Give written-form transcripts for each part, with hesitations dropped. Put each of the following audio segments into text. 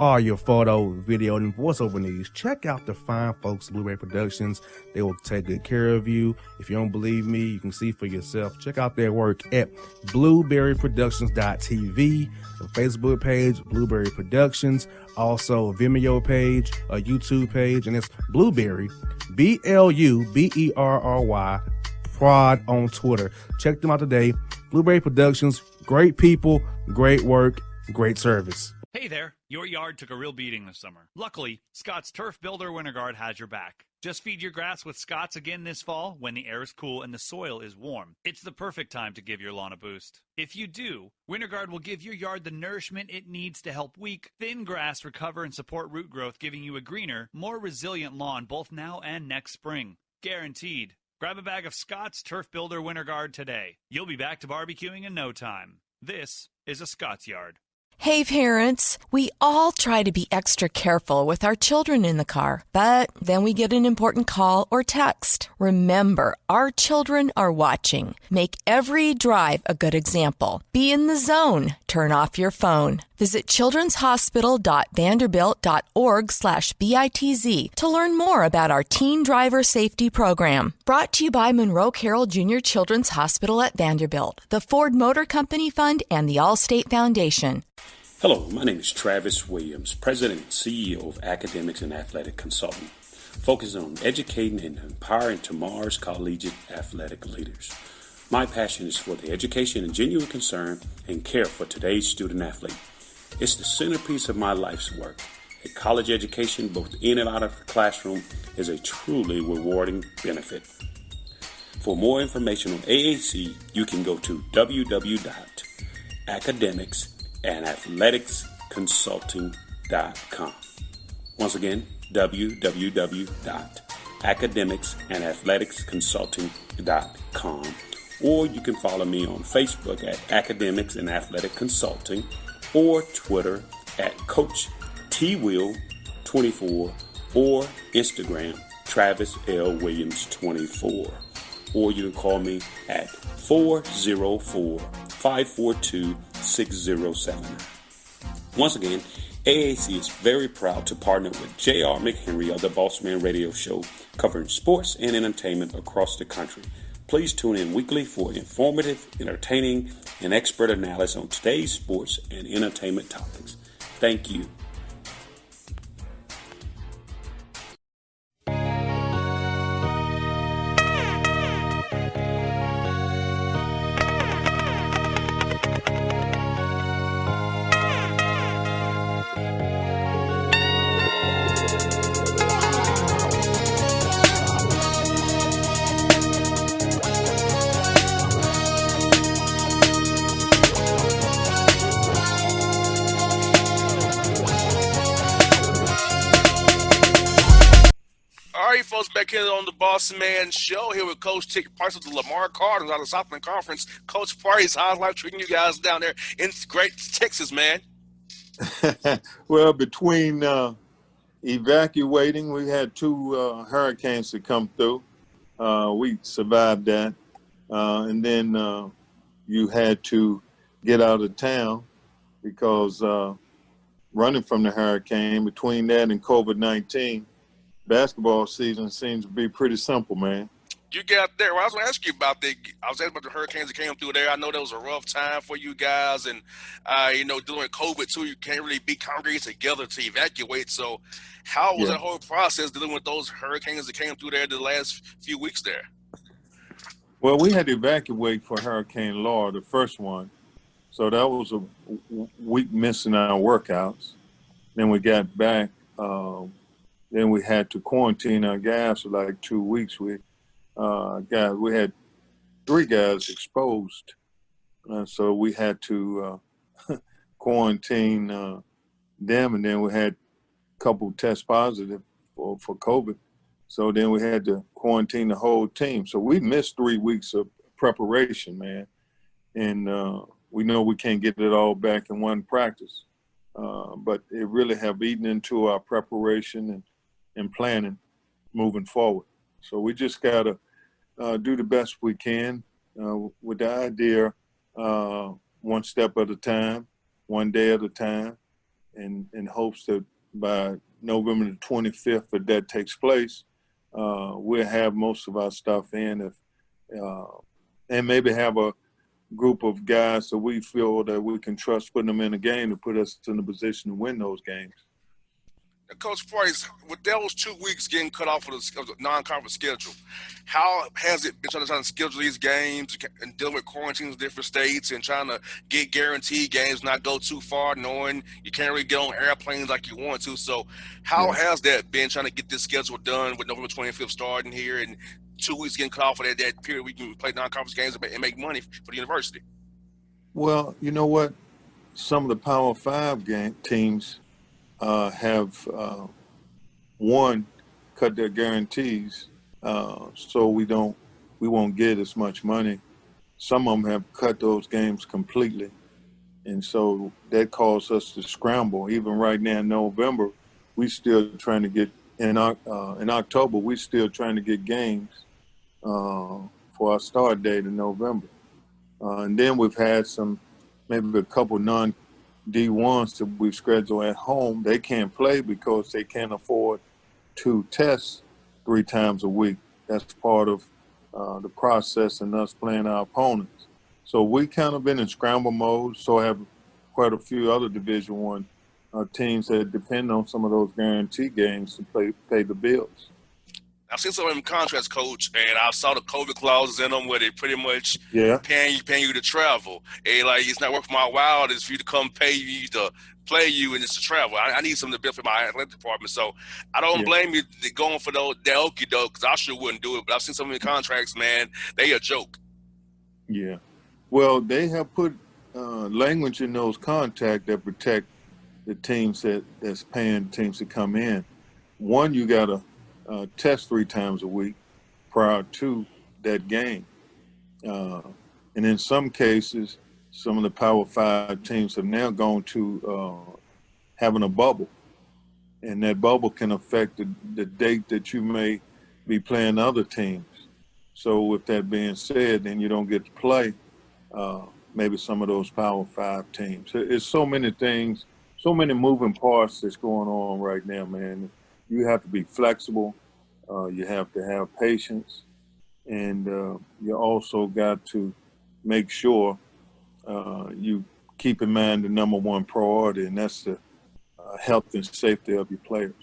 all your photo, video, and voiceover needs, check out the fine folks at Blueberry Productions. They will take good care of you. If you don't believe me, you can see for yourself. Check out their work at blueberryproductions.tv, the Facebook page, Blueberry Productions, also a Vimeo page, a YouTube page, and it's Blueberry, BLUBERRY, Prod on Twitter. Check them out today. Blueberry Productions, great people, great work, great service. Hey there, your yard took a real beating this summer. Luckily, Scott's Turf Builder Winter Guard has your back. Just feed your grass with Scott's again this fall when the air is cool and the soil is warm. It's the perfect time to give your lawn a boost. If you do, Winter Guard will give your yard the nourishment it needs to help weak, thin grass recover and support root growth, giving you a greener, more resilient lawn both now and next spring. Guaranteed. Grab a bag of Scott's Turf Builder Winter Guard today. You'll be back to barbecuing in no time. This is a Scott's Yard. Hey parents, we all try to be extra careful with our children in the car, but then we get an important call or text. Remember, our children are watching. Make every drive a good example. Be in the zone. Turn off your phone. Visit childrenshospital.vanderbilt.org/BITZ to learn more about our teen driver safety program. Brought to you by Monroe Carroll Jr. Children's Hospital at Vanderbilt, the Ford Motor Company Fund, and the Allstate Foundation. Hello, my name is Travis Williams, President and CEO of Academics and Athletic Consulting, focusing on educating and empowering tomorrow's collegiate athletic leaders. My passion is for the education and genuine concern and care for today's student athlete. It's the centerpiece of my life's work. A college education, both in and out of the classroom, is a truly rewarding benefit. For more information on AAC, you can go to www.academicsandathleticsconsulting.com. Once again, www.academicsandathleticsconsulting.com. Or you can follow me on Facebook at Academics and Athletic Consulting, or Twitter at Coach TWill24, or Instagram Travis L. Williams 24. Or you can call me at 404-542-6079. Once again, AAC is very proud to partner with J.R. McHenry of the Bossman Radio Show, covering sports and entertainment across the country. Please tune in weekly for informative, entertaining, and expert analysis on today's sports and entertainment topics. Thank you. Back here on the Bossman Show, here with Coach Tick Price of the Lamar Cardinals out of the Southland Conference. Coach Price, how's life treating you guys down there in great Texas, man? Well, between evacuating, we had two hurricanes to come through. We survived that. And then you had to get out of town because running from the hurricane, between that and COVID-19, basketball season seems to be pretty simple, man. You got there. Well, I was going to ask you about the hurricanes that came through there. I know that was a rough time for you guys, and during COVID too, you can't really be congregated together to evacuate. So, how was that whole process dealing with those hurricanes that came through there the last few weeks there? Well, we had to evacuate for Hurricane Laura, the first one. So that was a week missing our workouts. Then we got back. Then we had to quarantine our guys for like 2 weeks. We had 3 guys exposed, so we had to quarantine them, and then we had a couple test positive for COVID. So then we had to quarantine the whole team. So we missed 3 weeks of preparation, man, and we know we can't get it all back in one practice, but it really have eaten into our preparation and planning moving forward. So we just got to do the best we can with the idea one step at a time, one day at a time, in hopes that by November the 25th, if that takes place, we'll have most of our stuff in, and maybe have a group of guys that we feel that we can trust putting them in a game to put us in a position to win those games. Coach Price, with those 2 weeks getting cut off of the non-conference schedule, how has it been trying to schedule these games and dealing with quarantines in different states and trying to get guaranteed games, not go too far, knowing you can't really get on airplanes like you want to? So how has that been, trying to get this schedule done with November 25th starting here and 2 weeks getting cut off of that period we can play non-conference games and make money for the university? Well, you know what? Some of the Power 5 teams have one, cut their guarantees, so we won't get as much money. Some of them have cut those games completely, and so that caused us to scramble. Even right now in November, we still trying to get in October. We still trying to get games for our start date in November, and then we've had maybe a couple D1s that we've scheduled at home. They can't play because they can't afford to test 3 times a week. That's part of the process and us playing our opponents. So we kind of been in scramble mode. So have quite a few other Division I teams that depend on some of those guarantee games to pay the bills. I've seen some of them contracts, Coach, and I saw the COVID clauses in them where they pretty much paying you to travel. And like, it's not worth my while is for you to come pay you to play you and it's to travel. I need something to benefit my athletic department. So I don't blame you going for that okie doke, because I sure wouldn't do it. But I've seen some of the contracts, man, they a joke. Yeah. Well, they have put language in those contracts that protect the teams that's paying teams to come in. One, you got to test 3 times a week prior to that game. And in some cases, some of the Power 5 teams have now gone to having a bubble. And that bubble can affect the date that you may be playing other teams. So with that being said, then you don't get to play maybe some of those Power 5 teams. It's so many things, so many moving parts that's going on right now, man. You have to be flexible. You have to have patience. And you also got to make sure you keep in mind the number one priority, and that's the health and safety of your players.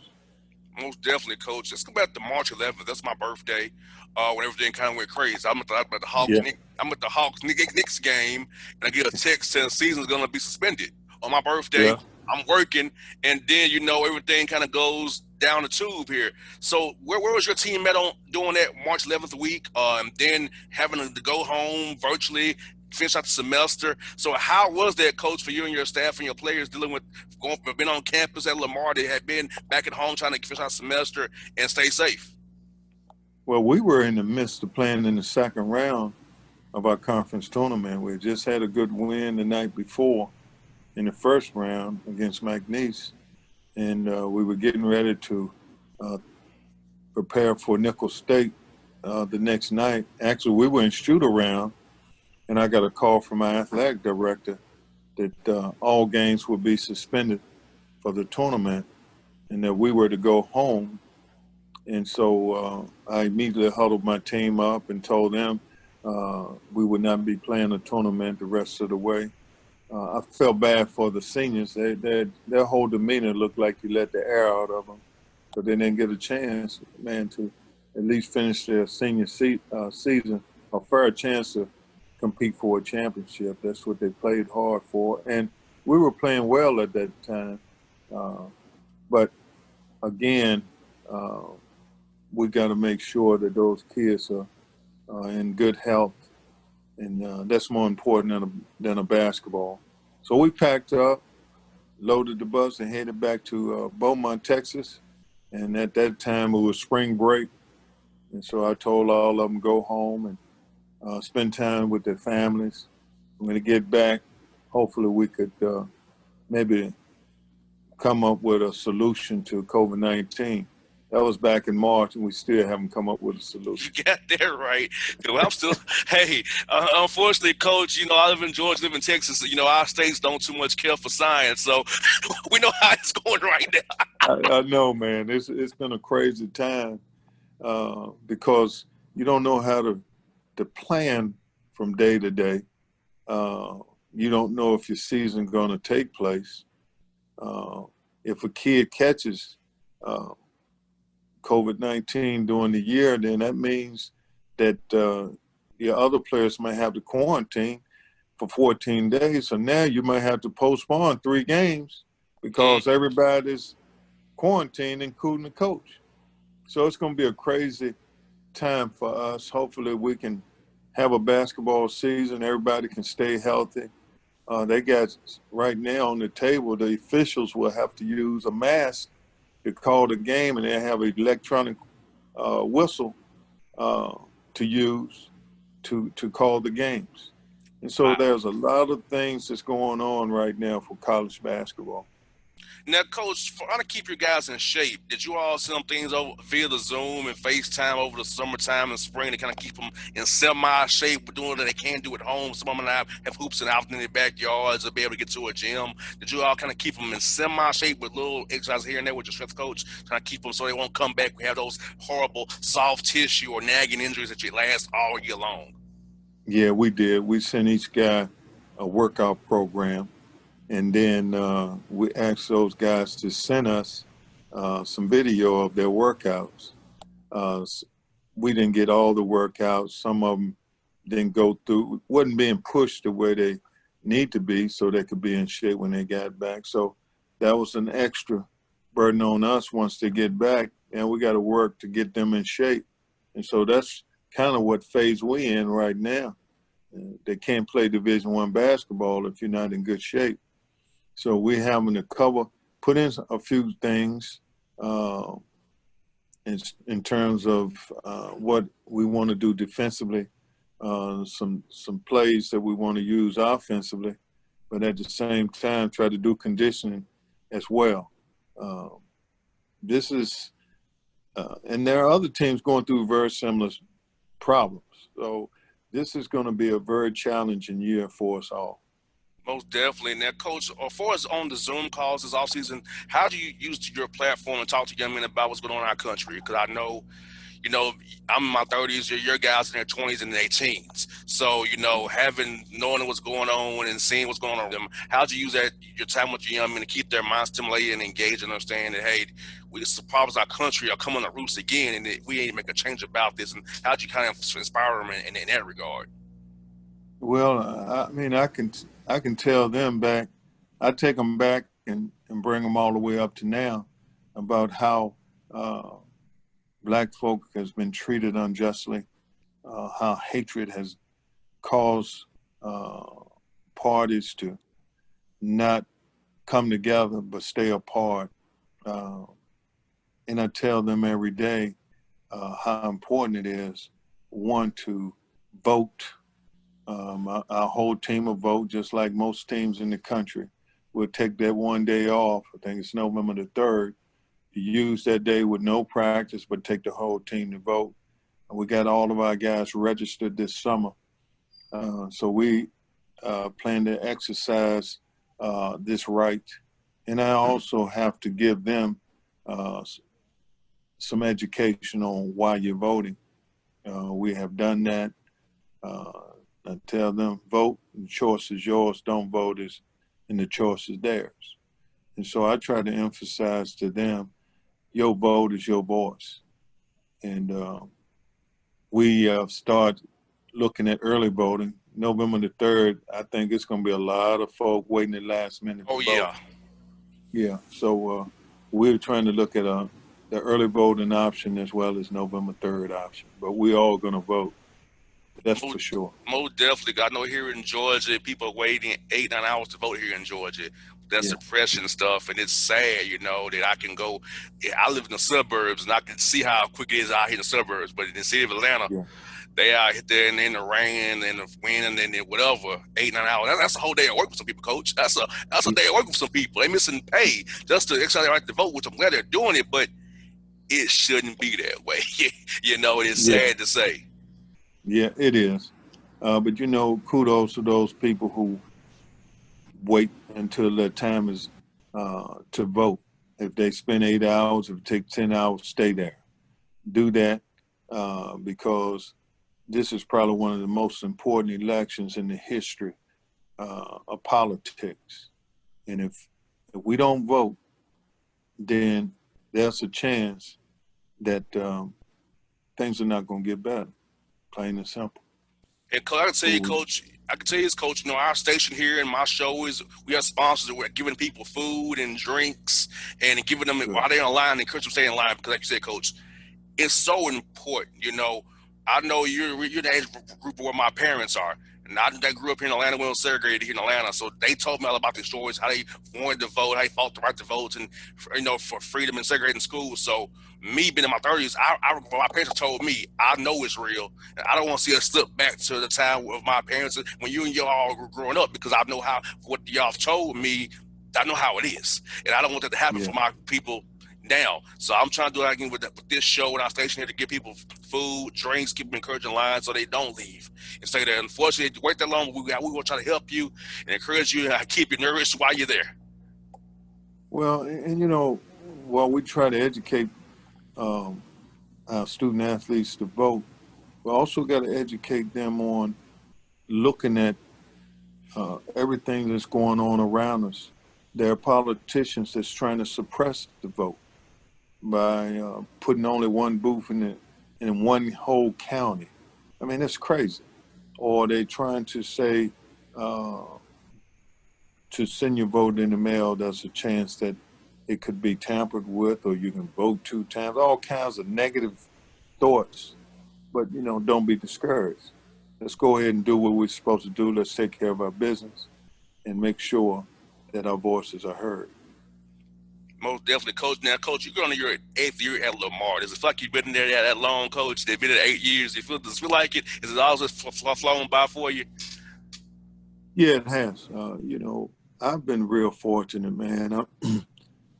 Most definitely, Coach. Let's go back to March 11th. That's my birthday. When everything kind of went crazy, I'm at the Hawks. Yeah. I'm at the Hawks Knicks game, and I get a text saying the season's going to be suspended on my birthday. Yeah. I'm working, and then everything kind of goes down the tube here. So where was your team at on doing that March 11th week? Then having to go home virtually, finish out the semester. So how was that, Coach, for you and your staff and your players dealing with being on campus at Lamar? They had been back at home trying to finish out the semester and stay safe. Well, we were in the midst of playing in the second round of our conference tournament. We just had a good win the night before in the first round against McNeese. And we were getting ready to prepare for Nicholls State the next night. Actually, we were in shoot-around, and I got a call from my athletic director that all games would be suspended for the tournament and that we were to go home. And so I immediately huddled my team up and told them we would not be playing the tournament the rest of the way. I felt bad for the seniors. Their whole demeanor looked like you let the air out of them. So they didn't get a chance, man, to at least finish their senior season, a fair chance to compete for a championship. That's what they played hard for. And we were playing well at that time. But, again, we got to make sure that those kids are in good health. And that's more important than a basketball. So we packed up, loaded the bus, and headed back to Beaumont, Texas. And at that time, it was spring break. And so I told all of them go home and spend time with their families. When they get back, hopefully we could maybe come up with a solution to COVID-19. That was back in March, and we still haven't come up with a solution. You got that right. I'm still, hey, unfortunately, Coach, I live in Georgia, live in Texas. Our states don't too much care for science, so we know how it's going right now. I know, man. It's been a crazy time because you don't know how to plan from day to day. You don't know if your season's going to take place. If a kid catches COVID-19 during the year, then that means that your other players might have to quarantine for 14 days. So now you might have to postpone 3 games because everybody's quarantined, including the coach. So it's going to be a crazy time for us. Hopefully we can have a basketball season. Everybody can stay healthy. They got right now on the table, the officials will have to use a mask to call the game, and they have an electronic whistle to use to call the games. And so there's a lot of things that's going on right now for college basketball. Now, Coach, for to keep your guys in shape, did you all send things over via the Zoom and FaceTime over the summertime and spring to kind of keep them in semi-shape, doing what they can do at home? Some of them have hoops and out in their backyards to be able to get to a gym. Did you all kind of keep them in semi-shape with little exercises here and there with your strength coach, trying to keep them so they won't come back and have those horrible soft tissue or nagging injuries that you last all year long? Yeah, we did. We sent each guy a workout program. And then we asked those guys to send us some video of their workouts. We didn't get all the workouts. Some of them didn't go through, wasn't being pushed the way they need to be so they could be in shape when they got back. So that was an extra burden on us once they get back. And we got to work to get them in shape. And so that's kind of what phase we're in right now. They can't play Division I basketball if you're not in good shape. So we're having to put in a few things in terms of what we want to do defensively, some plays that we want to use offensively, but at the same time try to do conditioning as well. This is, and there are other teams going through very similar problems. So this is going to be a very challenging year for us all. Most definitely. Now, Coach, as far as on the Zoom calls this offseason, how do you use your platform and talk to young men about what's going on in our country? Because I know, I'm in my 30s, your guys in their 20s and their teens. So, knowing what's going on and seeing what's going on with them, how do you use your time with your young men to keep their minds stimulated and engaged and understand that, hey, the problems of our country are coming to roost again and that we ain't make a change about this? And how do you kind of inspire them in that regard? Well, I can tell them back. I take them back and bring them all the way up to now about how Black folk has been treated unjustly, how hatred has caused parties to not come together but stay apart. And I tell them every day how important it is, one, to vote. Our whole team will vote, just like most teams in the country. We'll take that one day off. I think it's November the 3rd. To use that day with no practice, but take the whole team to vote. And we got all of our guys registered this summer. So we plan to exercise this right. And I also have to give them some education on why you're voting. We have done that. I tell them, vote, the choice is yours, don't vote, and the choice is theirs. And so I try to emphasize to them, your vote is your voice. And we start looking at early voting. November the 3rd, I think it's going to be a lot of folk waiting at last minute to vote. Yeah. Yeah, so we're trying to look at the early voting option as well as November 3rd option. But we're all going to vote. That's for sure. Most definitely. I know here in Georgia, people are waiting 8-9 hours to vote here in Georgia. That's suppression stuff, and it's sad, that I can go. I live in the suburbs, and I can see how quick it is out here in the suburbs. But in the city of Atlanta, they out there in the rain and the wind and whatever, 8-9 hours. That's a whole day of work for some people, Coach. That's a day of work for some people. They missing pay just to exercise their right to vote, which I'm glad they're doing it. But it shouldn't be that way. It's Yeah, sad to say. yeah, it is. But kudos to those people who wait until their time is to vote. If they spend 8 hours, if it takes 10 hours, stay there. Do that because this is probably one of the most important elections in the history of politics. And if we don't vote, then there's a chance that things are not going to get better, plain and simple. And I can tell you, Coach, Coach, our station here and my show we have sponsors that we're giving people food and drinks and giving them while they're in line, encourage them to stay in line because, like you said, Coach, it's so important. I know you're the age group where my parents are. And I grew up here in Atlanta, we were segregated here in Atlanta. So they told me all about these stories, how they wanted to vote, how they fought the right to vote, and for freedom and segregating schools. So me being in my 30s, my parents told me, I know it's real. And I don't want to see us slip back to the time of my parents when you and y'all were growing up, because I know what y'all told me, I know how it is. And I don't want that to happen for my people now. So I'm trying to do that again with this show and our station here to give people food, drinks, keep them encouraging lines so they don't leave. And say that unfortunately, to wait that long, we want to try to help you and encourage you and keep you nourished while you're there. Well, and while we try to educate our student athletes to vote, we also got to educate them on looking at everything that's going on around us. There are politicians that's trying to suppress the vote by putting only one booth in one whole county. I mean, that's crazy. Or they trying to say to send your vote in the mail, there's a chance that it could be tampered with, or you can vote 2 times, all kinds of negative thoughts. But, don't be discouraged. Let's go ahead and do what we're supposed to do. Let's take care of our business and make sure that our voices are heard. Most definitely, Coach. Now, Coach, you're going to your 8th year at Lamar. Does it feel like you've been there that long, Coach? They've been there 8 years. Does it feel like it? Is it always flown by for you? Yeah, it has. I've been real fortunate, man.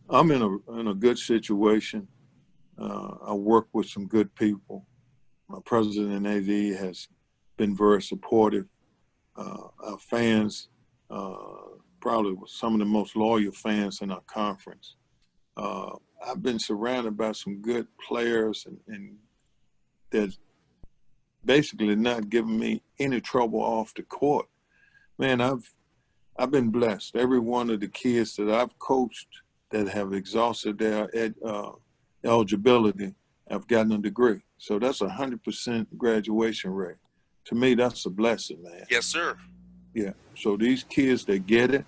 I'm in a good situation. I work with some good people. My president and AD has been very supportive. Our fans, probably some of the most loyal fans in our conference. I've been surrounded by some good players and that's basically not giving me any trouble off the court. Man, I've been blessed. Every one of the kids that I've coached that have exhausted their eligibility have gotten a degree. So that's 100% graduation rate. To me, that's a blessing, man. Yes, sir. Yeah. So these kids, they get it.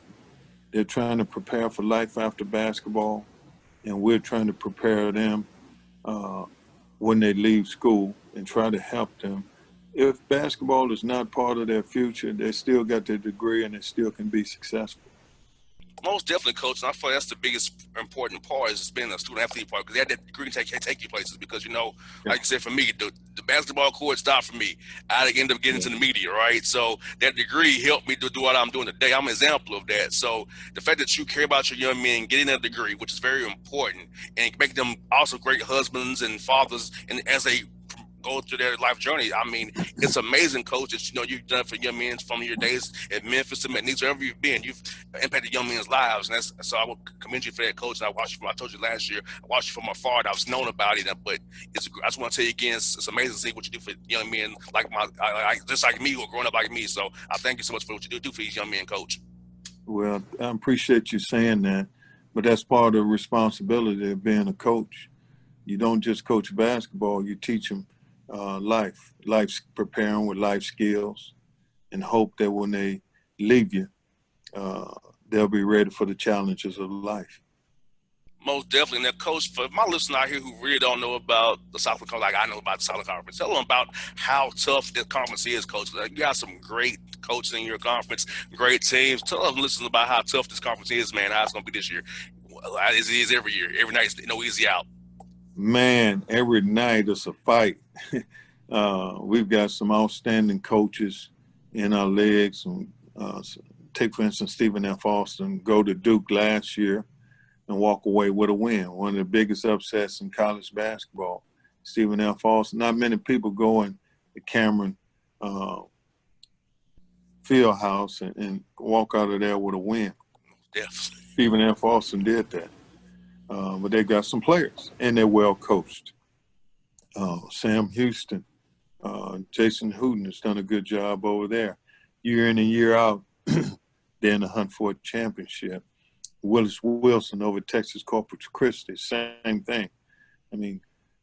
They're trying to prepare for life after basketball, and we're trying to prepare them when they leave school and try to help them. If basketball is not part of their future, they still got their degree and they still can be successful. Most definitely, Coach. And I feel that's the biggest important part is being a student athlete part, because that degree can take you places. Because like you said, for me, the basketball court stopped for me. I ended up getting into the media, right? So that degree helped me to do what I'm doing today. I'm an example of that. So the fact that you care about your young men getting that degree, which is very important, and make them also great husbands and fathers, and as they go through their life journey. I mean, it's amazing, Coach, that you've done for young men from your days at Memphis to McNeese, wherever you've been. You've impacted young men's lives, and so I would commend you for that, Coach. And I told you last year, I watched you from afar. And I was known about it, but I just want to tell you again, it's amazing to see what you do for young men just like me, who are growing up like me. So I thank you so much for what you do for these young men, Coach. Well, I appreciate you saying that, but that's part of the responsibility of being a coach. You don't just coach basketball; you teach them life's preparing with life skills, and hope that when they leave you, they'll be ready for the challenges of life. Most definitely. Now, Coach, for my listeners out here who really don't know about the Southland Conference, like I know about the Southland Conference, tell them about how tough this conference is, Coach. Like, you got some great coaches in your conference, great teams. Tell them, listeners, about how tough this conference is, man, how it's going to be this year. As it is every year. Every night, it's no easy out. Man, every night is a fight. We've got some outstanding coaches in our leagues. Take, for instance, Stephen F. Austin, go to Duke last year. and walk away with a win. One of the biggest upsets in college basketball. Stephen F. Austin. Not many people go in the Cameron field house and walk out of there with a win. Yes. Stephen F. Austin did that. But they got some players, and they're well coached. Sam Houston, Jason Hooten has done a good job over there. Year in and year out, they're in the hunt for a championship. Willis Wilson over Texas Corpus Christi, same thing. I mean,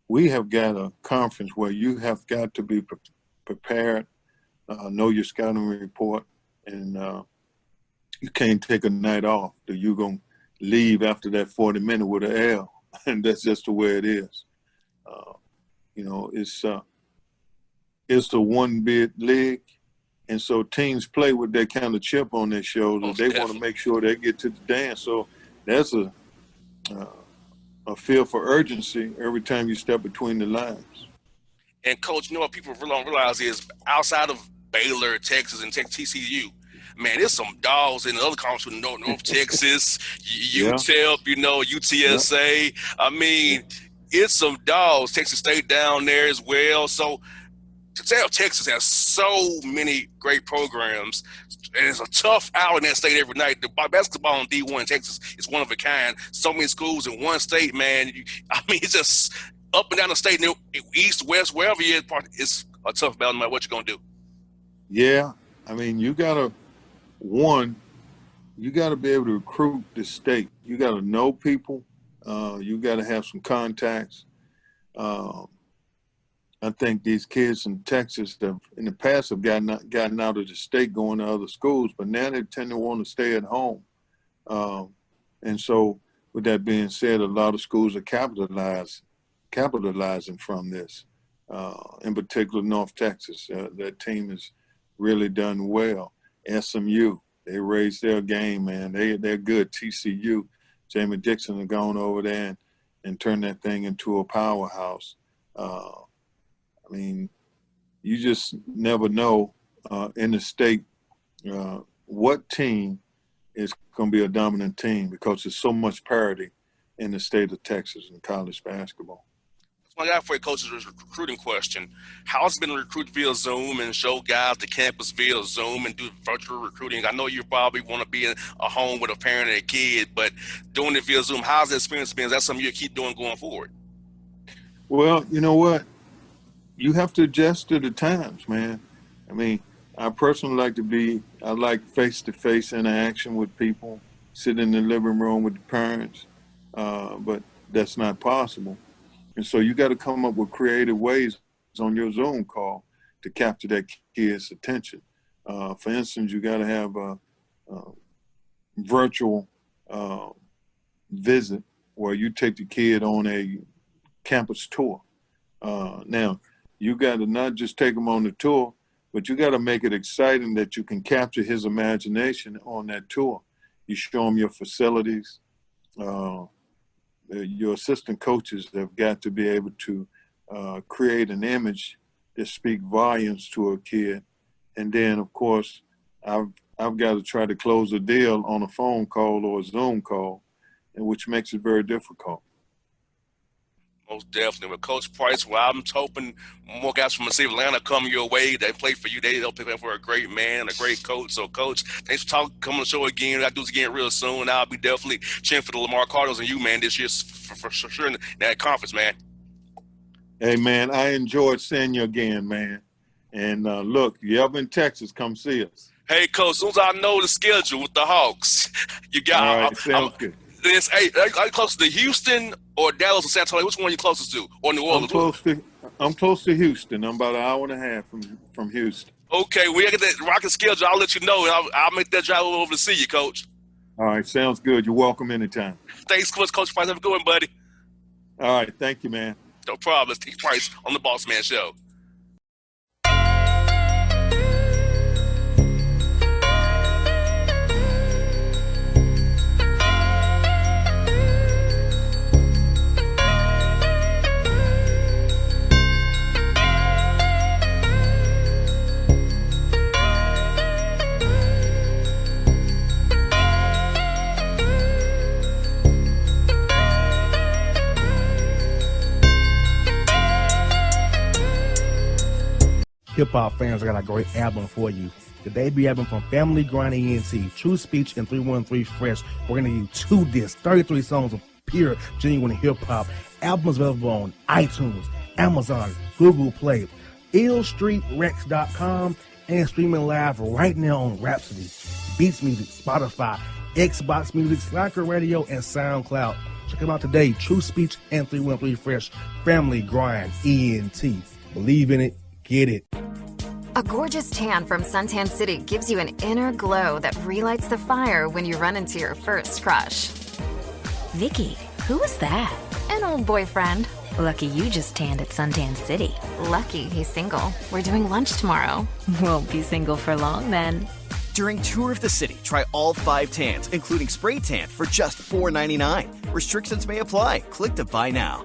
we have got a conference where you have got to be prepared, know your scouting report, and you can't take a night off. You're going to leave after that 40 minutes with an L, and that's just the way it is. It's a one-bid league, and so teams play with that kind of chip on their shoulders. They want to make sure they get to the dance. So there's a feel for urgency every time you step between the lines. And, Coach, you know what people don't realize is outside of Baylor, Texas, and TCU, man, there's some dogs in the other conference, North Texas, UTEP, UTSA. Yep. I mean, it's some dogs. Texas State down there as well. So Texas has so many great programs, and it's a tough hour in that state every night. The basketball in D1 in Texas is one of a kind. So many schools in one state, man. It's just up and down the state, east, west, wherever you are, it's a tough battle no matter what you're going to do. Yeah. You got to be able to recruit the state. You got to know people. You got to have some contacts. I think these kids in Texas have, in the past, have gotten out of the state going to other schools, but now they tend to want to stay at home. And so, with that being said, a lot of schools are capitalizing from this. In particular, North Texas, that team has really done well. SMU, they raised their game, man. They're good. TCU, Jamie Dixon has gone over there and turned that thing into a powerhouse. You just never know in the state what team is going to be a dominant team because there's so much parity in the state of Texas in college basketball. I got for you, Coach, is a recruiting question. How's it been to recruit via Zoom and show guys the campus via Zoom and do virtual recruiting? I know you probably want to be in a home with a parent and a kid, but doing it via Zoom, how's the experience been? Is that something you keep doing going forward? Well, you know what? You have to adjust to the times, man. I personally I like face-to-face interaction with people, sit in the living room with the parents, but that's not possible. And so you got to come up with creative ways on your Zoom call to capture that kid's attention. For instance, you got to have a virtual visit where you take the kid on a campus tour. Now, you got to not just take him on the tour, but you got to make it exciting that you can capture his imagination on that tour. You show him your facilities. Your assistant coaches have got to be able to create an image that speak volumes to a kid. And then, of course, I've got to try to close a deal on a phone call or a Zoom call, which makes it very difficult. Most definitely. With Coach Price, I'm hoping more guys from the city of Atlanta come your way. They play for you. They'll pick up for a great man, a great coach. So, Coach, thanks for coming on the show again. I'll do this again real soon. I'll be definitely cheering for the Lamar Cardinals and you, man, this year for sure in that conference, man. Hey, man, I enjoyed seeing you again, man. And, look, you ever in Texas, come see us. Hey, Coach, as soon as I know the schedule with the Hawks, you got all right, sounds good. Hey, are you close to Houston or Dallas or San Antonio? Which one are you closest to? Or New Orleans? I'm close to Houston. I'm about an hour and a half from Houston. Okay, we get that rocket schedule. I'll let you know. I'll make that drive over to see you, Coach. All right, sounds good. You're welcome anytime. Thanks, Coach Price. Have a good one, buddy. All right, thank you, man. No problem. Let's take Price on the Bossman Show. hip-hop fans, I got a great album for you. The debut album from Family Grind ENT, True Speech and 313 Fresh. We're going to give you 2 discs, 33 songs of pure, genuine hip-hop. Albums available on iTunes, Amazon, Google Play, illstreetrex.com, and streaming live right now on Rhapsody, Beats Music, Spotify, Xbox Music, Slacker Radio, and SoundCloud. Check them out today. True Speech and 313 Fresh. Family Grind ENT. Believe in it. Get it. A gorgeous tan from Suntan City gives you an inner glow that relights the fire when you run into your first crush. Vicky, who was that? An old boyfriend. Lucky you just tanned at Suntan City. Lucky he's single. We're doing lunch tomorrow. Won't be single for long then. During Tour of the City, try all 5 tans, including spray tan, for just $4.99. Restrictions may apply. Click to buy now.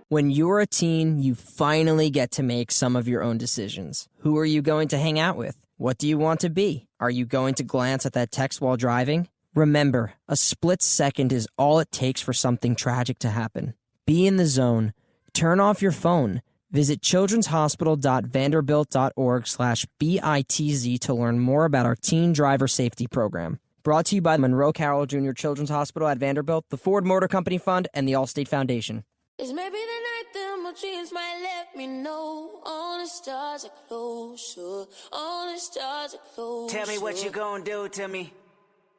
When you're a teen, you finally get to make some of your own decisions. Who are you going to hang out with? What do you want to be? Are you going to glance at that text while driving? Remember, a split second is all it takes for something tragic to happen. Be in the zone. Turn off your phone. Visit childrenshospital.vanderbilt.org/BITZ to learn more about our teen driver safety program. Brought to you by Monroe Carroll Jr. Children's Hospital at Vanderbilt, the Ford Motor Company Fund, and the Allstate Foundation. It's maybe the night that my dreams might let me know. All the stars are closer. All the stars are closer. Tell me what you gonna do to me.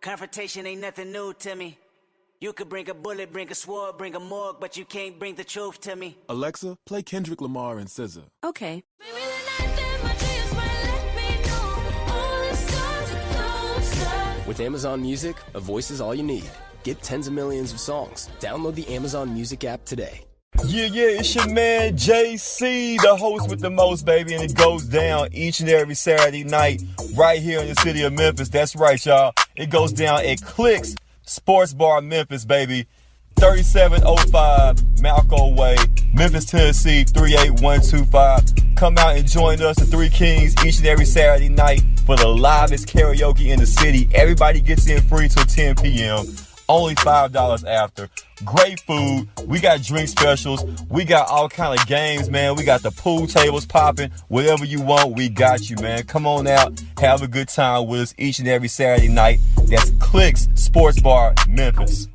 Confrontation ain't nothing new to me. You could bring a bullet, bring a sword, bring a morgue, but you can't bring the truth to me. Alexa, play Kendrick Lamar and SZA. Okay. Maybe the night that my dreams might let me know. All the stars are closer. With Amazon Music, a voice is all you need. Get tens of millions of songs. Download the Amazon Music app today. Yeah, it's your man JC, the host with the most, baby, and it goes down each and every Saturday night right here in the city of Memphis. That's right, y'all. It goes down at Clicks Sports Bar Memphis, baby. 3705 Malco Way, Memphis, Tennessee, 38125. Come out and join us, the Three Kings, each and every Saturday night for the livest karaoke in the city. Everybody gets in free till 10 p.m. Only $5 after. Great food. We got drink specials. We got all kind of games, man. We got the pool tables popping. Whatever you want, we got you, man. Come on out. Have a good time with us each and every Saturday night. That's Clicks Sports Bar, Memphis.